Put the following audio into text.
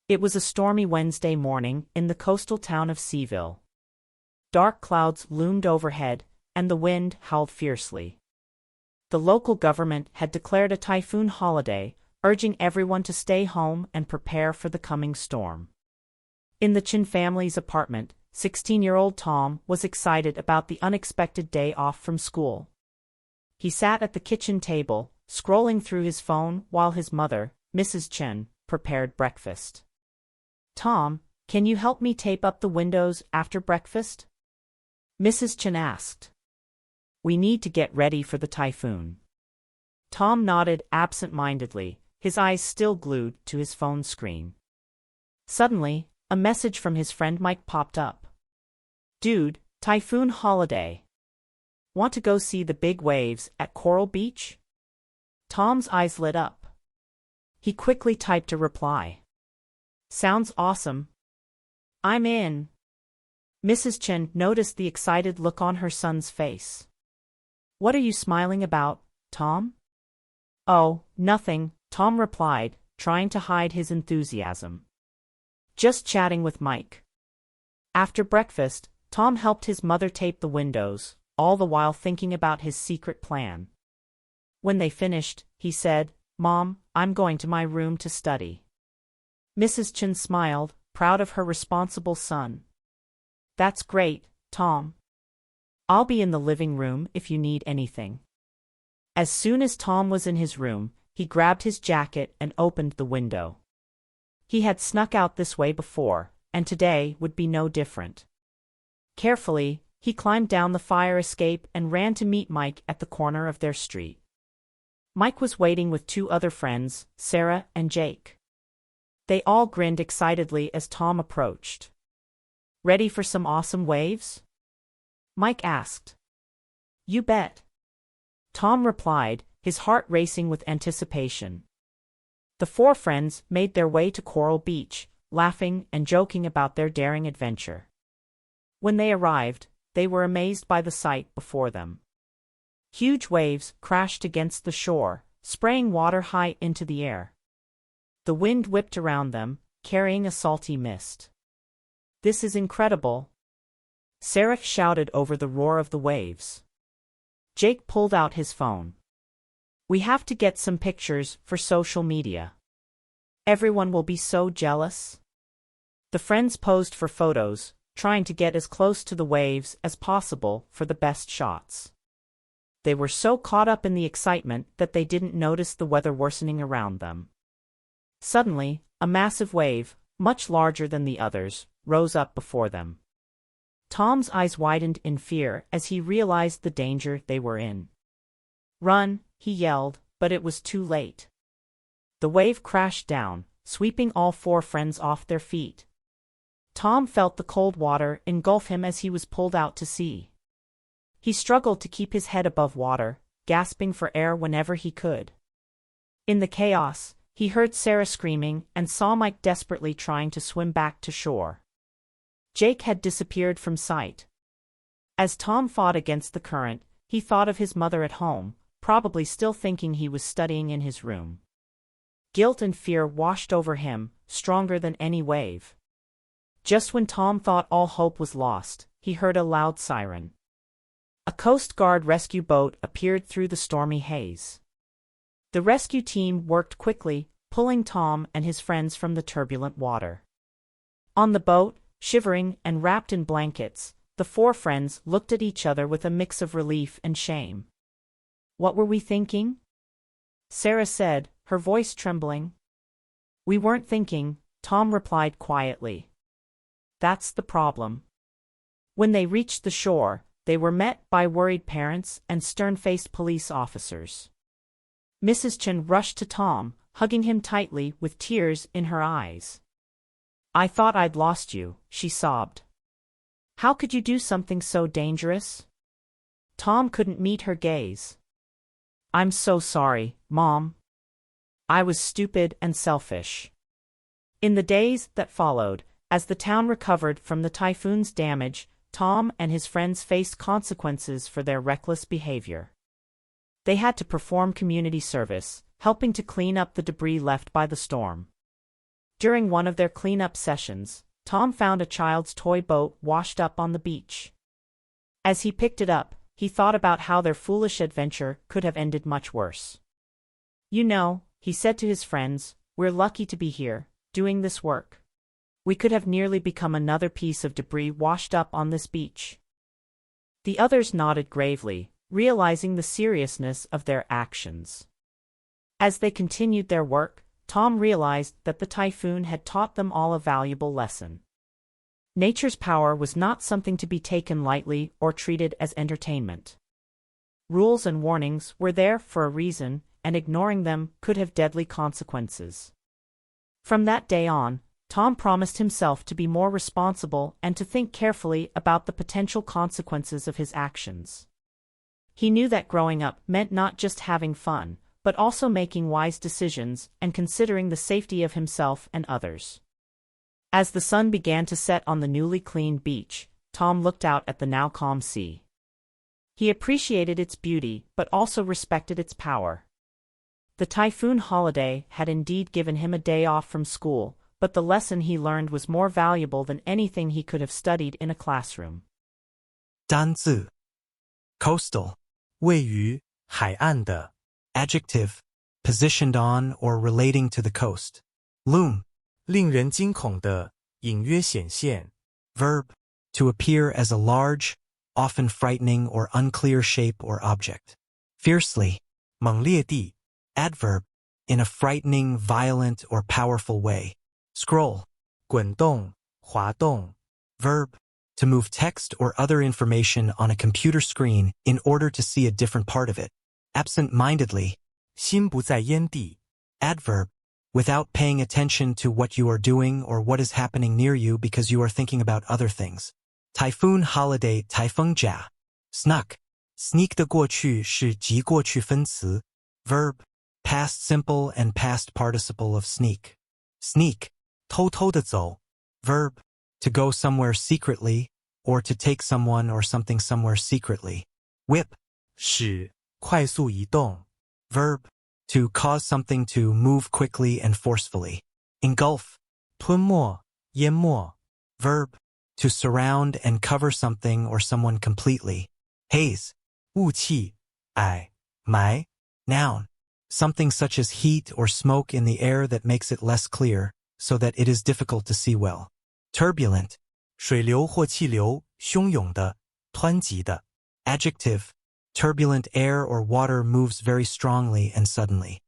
It was a stormy Wednesday morning in the coastal town of Seaville. Dark clouds loomed overhead, and the wind howled fiercely. The local government had declared a typhoon holiday, urging everyone to stay home and prepare for the coming storm. In the Chin family's apartment, 16-year-old Tom was excited about the unexpected day off from school. He sat at the kitchen table, scrolling through his phone while his mother, Mrs. Chen, prepared breakfast. "Tom, can you help me tape up the windows after breakfast?" Mrs. Chen asked. "We need to get ready for the typhoon." Tom nodded absent-mindedly, his eyes still glued to his phone screen. Suddenly, a message from his friend Mike popped up. "Dude, typhoon holiday. Want to go see the big waves at Coral Beach?" Tom's eyes lit up. He quickly typed a reply. "Sounds awesome. I'm in." Mrs. Chen noticed the excited look on her son's face. "What are you smiling about, Tom?" "Oh, nothing," Tom replied, trying to hide his enthusiasm. "Just chatting with Mike." After breakfast, Tom helped his mother tape the windows, all the while thinking about his secret plan. When they finished, he said, "Mom, I'm going to my room to study." Mrs. Chen smiled, proud of her responsible son. "That's great, Tom. I'll be in the living room if you need anything." As soon as Tom was in his room, he grabbed his jacket and opened the window. He had snuck out this way before, and today would be no different. Carefully, he climbed down the fire escape and ran to meet Mike at the corner of their street. Mike was waiting with two other friends, Sarah and Jake. They all grinned excitedly as Tom approached. "Ready for some awesome waves?" Mike asked. "You bet." Tom replied, his heart racing with anticipation. The four friends made their way to Coral Beach, laughing and joking about their daring adventure. When they arrived, they were amazed by the sight before them. Huge waves crashed against the shore, spraying water high into the air. The wind whipped around them, carrying a salty mist. "This is incredible," Sarah shouted over the roar of the waves. Jake pulled out his phone. "We have to get some pictures for social media. Everyone will be so jealous." The friends posed for photos, trying to get as close to the waves as possible for the best shots. They were so caught up in the excitement that they didn't notice the weather worsening around them. Suddenly, a massive wave, much larger than the others, rose up before them. Tom's eyes widened in fear as he realized the danger they were in. "Run," he yelled, but it was too late. The wave crashed down, sweeping all four friends off their feet. Tom felt the cold water engulf him as he was pulled out to sea. He struggled to keep his head above water, gasping for air whenever he could. In the chaos, he heard Sarah screaming and saw Mike desperately trying to swim back to shore. Jake had disappeared from sight. As Tom fought against the current, he thought of his mother at home, probably still thinking he was studying in his room. Guilt and fear washed over him, stronger than any wave. Just when Tom thought all hope was lost, he heard a loud siren. A Coast Guard rescue boat appeared through the stormy haze. The rescue team worked quickly, pulling Tom and his friends from the turbulent water. On the boat, shivering and wrapped in blankets, the four friends looked at each other with a mix of relief and shame. "What were we thinking?" Sarah said, her voice trembling. "We weren't thinking," Tom replied quietly. "That's the problem." When they reached the shore, they were met by worried parents and stern-faced police officers. Mrs. Chen rushed to Tom, hugging him tightly with tears in her eyes. "I thought I'd lost you," she sobbed. "How could you do something so dangerous?" Tom couldn't meet her gaze. "I'm so sorry, Mom. I was stupid and selfish." In the days that followed, as the town recovered from the typhoon's damage, Tom and his friends faced consequences for their reckless behavior. They had to perform community service, helping to clean up the debris left by the storm. During one of their cleanup sessions, Tom found a child's toy boat washed up on the beach. As he picked it up, he thought about how their foolish adventure could have ended much worse. You know, he said to his friends, we're lucky to be here, doing this work. We could have nearly become another piece of debris washed up on this beach. The others nodded gravely, realizing the seriousness of their actions. As they continued their work, Tom realized that the typhoon had taught them all a valuable lesson. Nature's power was not something to be taken lightly or treated as entertainment. Rules and warnings were there for a reason, and ignoring them could have deadly consequences. From that day on, Tom promised himself to be more responsible and to think carefully about the potential consequences of his actions. He knew that growing up meant not just having fun, but also making wise decisions and considering the safety of himself and others. As the sun began to set on the newly cleaned beach, Tom looked out at the now calm sea. He appreciated its beauty, but also respected its power. The typhoon holiday had indeed given him a day off from school, but the lesson he learned was more valuable than anything he could have studied in a classroom. 单字 Coastal 位于海岸的 Adjective positioned on or relating to the coast. Loom 令人惊恐的隐约显现 Verb to appear as a large, often frightening or unclear shape or object. Fiercely 猛烈地 Adverb in a frightening, violent or powerful way. Scroll 滚动滑动 Verb to move text or other information on a computer screen in order to see a different part of it. Absent-mindedly 心不在焉地 Adverb without paying attention to what you are doing or what is happening near you because you are thinking about other things. Typhoon holiday 颱风假 Snuck sneak 的过去是及过去分词 Verb past simple and past participle of sneak. Sneak 偷偷地走 Verb to go somewhere secretly or to take someone or something somewhere secretly. Whip 使快速移动 Verb to cause something to move quickly and forcefully. Engulf 吞没淹没 Verb to surround and cover something or someone completely. Haze 雾气霭霾 Noun something such as heat or smoke in the air that makes it less clear, so that it is difficult to see well. Turbulent 水流或气流汹涌的湍急的 Adjective turbulent air or water moves very strongly and suddenly.